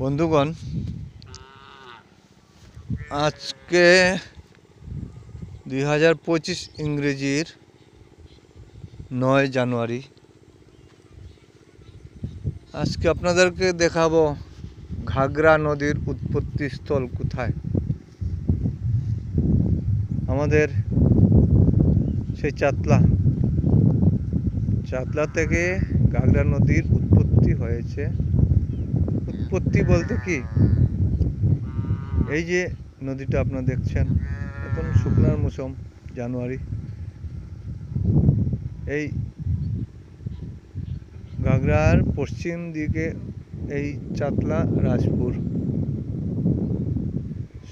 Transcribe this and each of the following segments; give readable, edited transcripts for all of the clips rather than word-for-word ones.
বন্ধুগণ, আজকে 2025 ইংরেজির 9 জানুয়ারি। আজকে আপনাদেরকে দেখাবো ঘাগরা নদীর উৎপত্তি স্থল কোথায়। আমাদের সেই চাতলা থেকে ঘাগরা নদীর উৎপত্তি হয়েছে। উৎপত্তি বলতে কি, এই যে নদীটা আপনারা দেখছেন, এখন শুকনার মৌসুম জানুয়ারি। এই ঘাগরার পশ্চিম দিকে এই চাতলা, রাজপুর,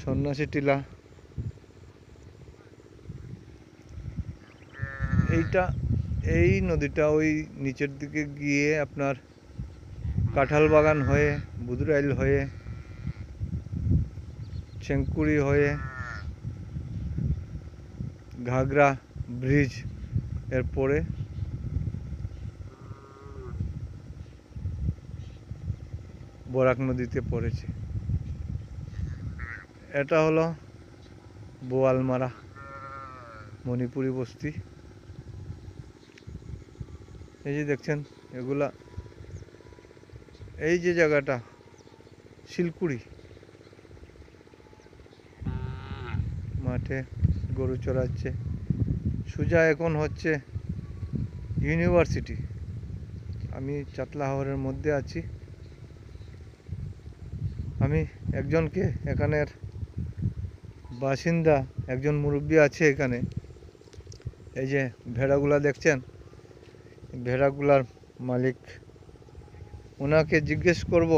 সন্ন্যাসী টিলা, এই নদীটা ওই নিচের দিকে গিয়ে আপনার কাঁঠাল বাগান হয়ে, বুদরাইল হয়ে, চেঙ্কুরি হয়ে, ঘাগরা ব্রিজ এরপরে বরাক নদীতে পড়েছে। এটা হলো বোয়ালমারা মণিপুরি বস্তি। এই যে দেখছেন এগুলা, এই যে জায়গাটা শিলকুড়ি, মাঠে গরু চড়াচ্ছে। সোজা এখন হচ্ছে ইউনিভার্সিটি। আমি চাতলা হাওরের মধ্যে আছি। আমি একজনকে, এখানের বাসিন্দা একজন মুরব্বী আছে এখানে, এই যে ভেড়াগুলা দেখছেন, ভেড়াগুলার মালিক, ওনাকে জিজ্ঞেস করব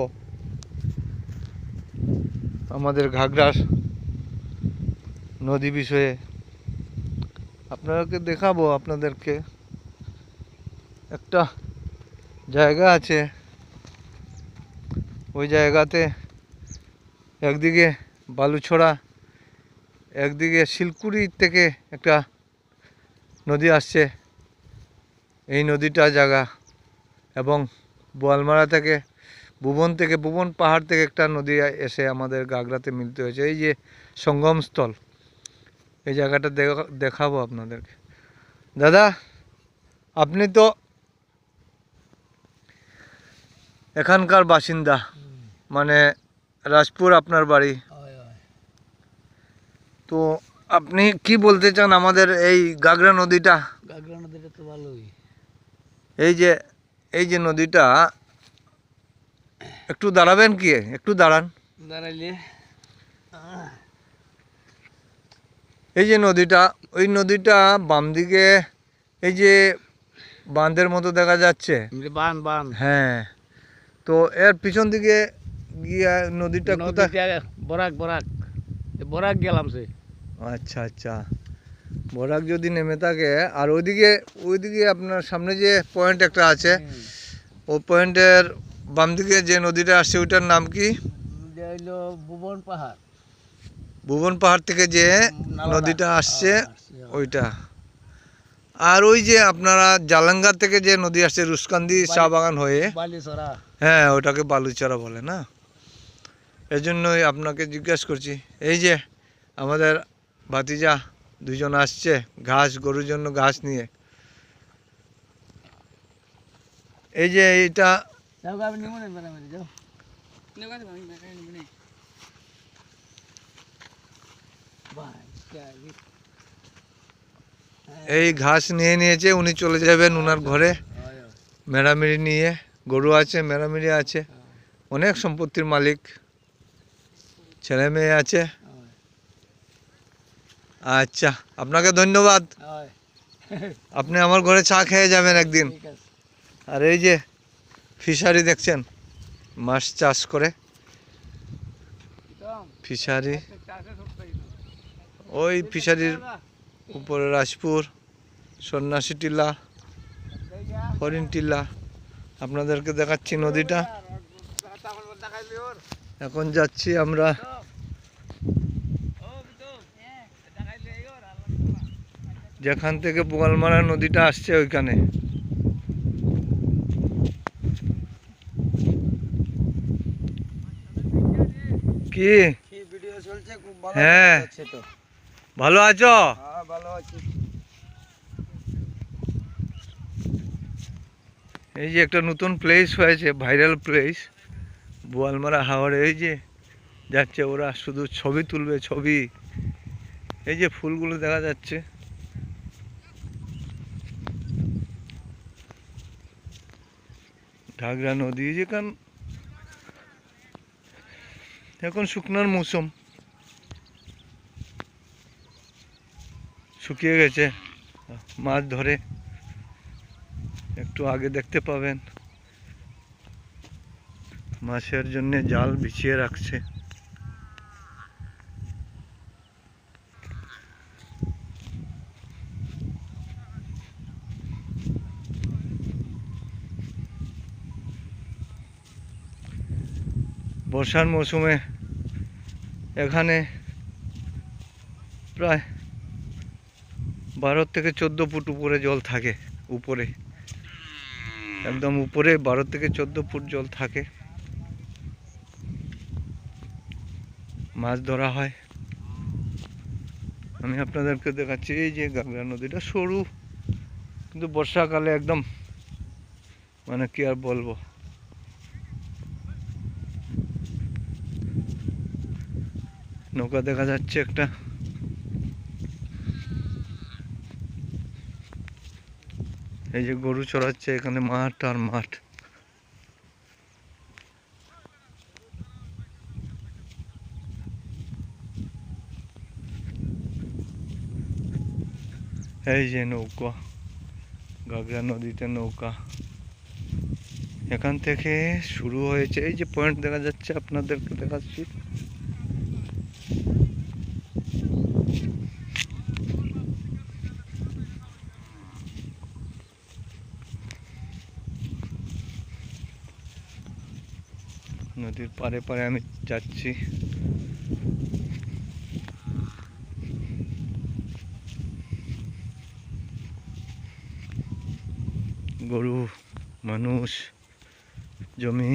আমাদের ঘাগরার নদী বিষয়ে। আপনাদেরকে দেখাবো, আপনাদেরকে একটা জায়গা আছে, ওই জায়গাতে একদিকে বালুছড়া, একদিকে শিলকুড়ি থেকে একটা নদী আসছে। এই নদীটা জায়গা, এবং বোয়ালমারা থেকে, ভুবন পাহাড় থেকে একটা নদী এসে আমাদের ঘাগরাতে মিলিত হয়েছে। এই যে সঙ্গমস্থল, এই জায়গাটা দেখাবো আপনাদেরকে। দাদা, আপনি তো এখানকার বাসিন্দা, মানে রাজপুর আপনার বাড়ি, তো আপনি কি বলতে চান আমাদের এই ঘাগরা নদীটা? ঘাগরা নদীটা তো ভালোই। এই যে নদীটা, একটু দাঁড়াবেন কি? একটু দাঁড়ান। দাঁড়াইলে এই যে নদীটা, ওই নদীটা বাম দিকে এই যে বাঁধের মতো দেখা যাচ্ছে, বান। হ্যাঁ, তো এর পিছন দিকে গিয়া নদীটা কোথায়? বরাক গেলাম সে। আচ্ছা, বরাক যদি নেমে থাকে, আর ওইদিকে আপনার সামনে যে পয়েন্ট একটা আছে, ওই পয়েন্টের বাম দিকে যে নদীটা আসছে, ওইটার নাম কি? ভুবন পাহাড় থেকে যে নদীটা আসছে ওইটা। আর ওই যে আপনারা জালাঙ্গা থেকে যে নদী আসছে রুসকান্দি চা বাগান হয়ে, হ্যাঁ, ওটাকে বালুচরা বলে না। এই জন্যই আপনাকে জিজ্ঞেস করছি। এই যে আমাদের ভাতিজা দুজন আসছে গরুর জন্য ঘাস নিয়ে। এই যে এইটা, এই ঘাস নিয়েছে, উনি চলে যাবেন উনার ঘরে মেরামিরি নিয়ে। গরু আছে, মেরামিরি আছে, অনেক সম্পত্তির মালিক, ছেলে মেয়ে আছে। আচ্ছা, আপনাকে ধন্যবাদ। আপনি আমার ঘরে চা খেয়ে যাবেন একদিন। আর এই যে ফিশারি দেখছেন, মাছ চাষ করে ফিশারি, ওই ফিশারির উপরে রাজপুর, সন্ন্যাসী টিলা, হরিণ টিলা। আপনাদেরকে দেখাচ্ছি নদীটা। এখন যাচ্ছি আমরা যেখান থেকে বোয়ালমারা নদীটা আসছে ওইখানে। কি কি ভিডিও চলছে, খুব ভালো হ্যাঁ। হচ্ছে তো। ভালো আছো? হ্যাঁ, ভালো আছি। এই যে একটা নতুন প্লেস হয়েছে, ভাইরাল প্লেস, বোয়ালমারা হাওড়ে। এই যে যাচ্ছে ওরা, শুধু ছবি তুলবে, ছবি। এই যে ফুলগুলো দেখা যাচ্ছে, ঘাগরা নদী। যেখান এখন শুকনার মৌসুম, শুকিয়ে গেছে, মাছ ধরে। একটু আগে দেখতে পাবেন মাছের জন্য জাল বিছিয়ে রাখছে। বর্ষার মৌসুমে এখানে প্রায় 12 থেকে 14 ফুট উপরে জল থাকে। উপরে, একদম উপরে 12 থেকে 14 ফুট জল থাকে। মাছ ধরা হয়। আমি আপনাদেরকে দেখাচ্ছি, এই যে ঘাগরা নদীটা সরু, কিন্তু বর্ষাকালে একদম, মানে কি আর বলবো। নৌকা দেখা যাচ্ছে একটা। এই যে গরু চড়াচ্ছে এখানে, মাঠ আর মাঠ। এই যে নৌকা, ঘাগরা নদীতে নৌকা। এখান থেকে শুরু হয়েছে। এই যে পয়েন্ট দেখা যাচ্ছে, আপনাদেরকে দেখাচ্ছি। নদীর পারে পারে আমি যাচ্ছি। গরু, মানুষ, জমি।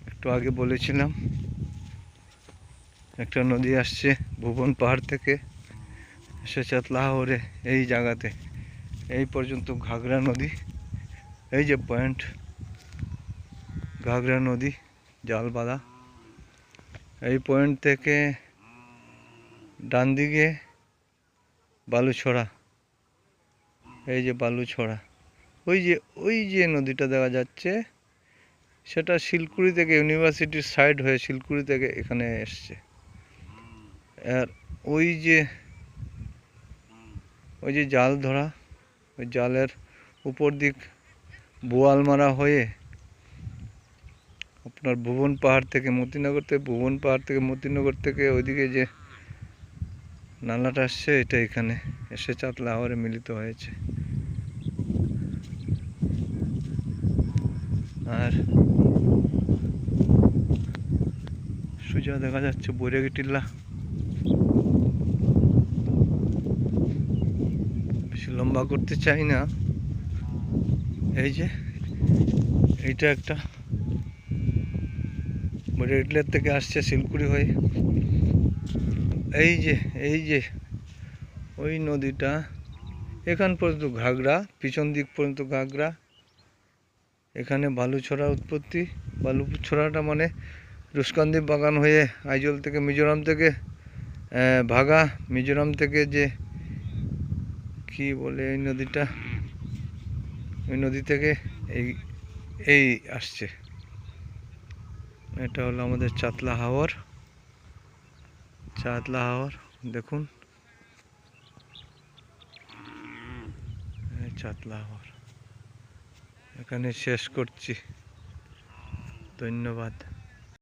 একটু আগে বলেছিলাম একটা নদী আসছে ভুবন পাহাড় থেকে, এসে চাতলা হাওরে। এই জায়গাতে এই পর্যন্ত ঘাগরা নদী। এই যে পয়েন্ট, ঘাগরা নদী, জাল বাঁধা। এই পয়েন্ট থেকে ডান দিকে বালুছড়া। এই যে বালুছড়া, ওই যে নদীটা দেখা যাচ্ছে, সেটা শিলকুড়ি থেকে, ইউনিভার্সিটির সাইড হয়ে শিলকুড়ি থেকে এখানে এসছে। আর ওই যে জাল ধরা, ওই জালের উপর দিক বোয়ালমারা হয়ে আপনার ভুবন পাহাড় থেকে, মতিনগর থেকে ওইদিকে যে নালাটা আসছে, এটা এখানে এসে চাতলা হাওরে মিলিত হয়েছে। আর সোজা দেখা যাচ্ছে বৈরাগী টিল্লা। বেশি লম্বা করতে চাই না। এই যে এইটা একটা বৈরাগী টিল্লার থেকে আসছে শিলকুড়ি হয়ে। এই যে ওই নদীটা এখান পর্যন্ত ঘাগরা, পিছন দিক পর্যন্ত ঘাগরা। এখানে বালুছড়া উৎপত্তি। বালুছড়াটা মানে রুস্কান্দি বাগান হয়ে আইজল থেকে, মিজোরাম থেকে ভাগা, মিজোরাম থেকে যে কি বলে এই নদীটা, ওই নদী থেকে এই আসছে। এটা হলো আমাদের চাতলা হাওর। দেখুন, চাতলা হাওর। এখানে শেষ করছি। ধন্যবাদ।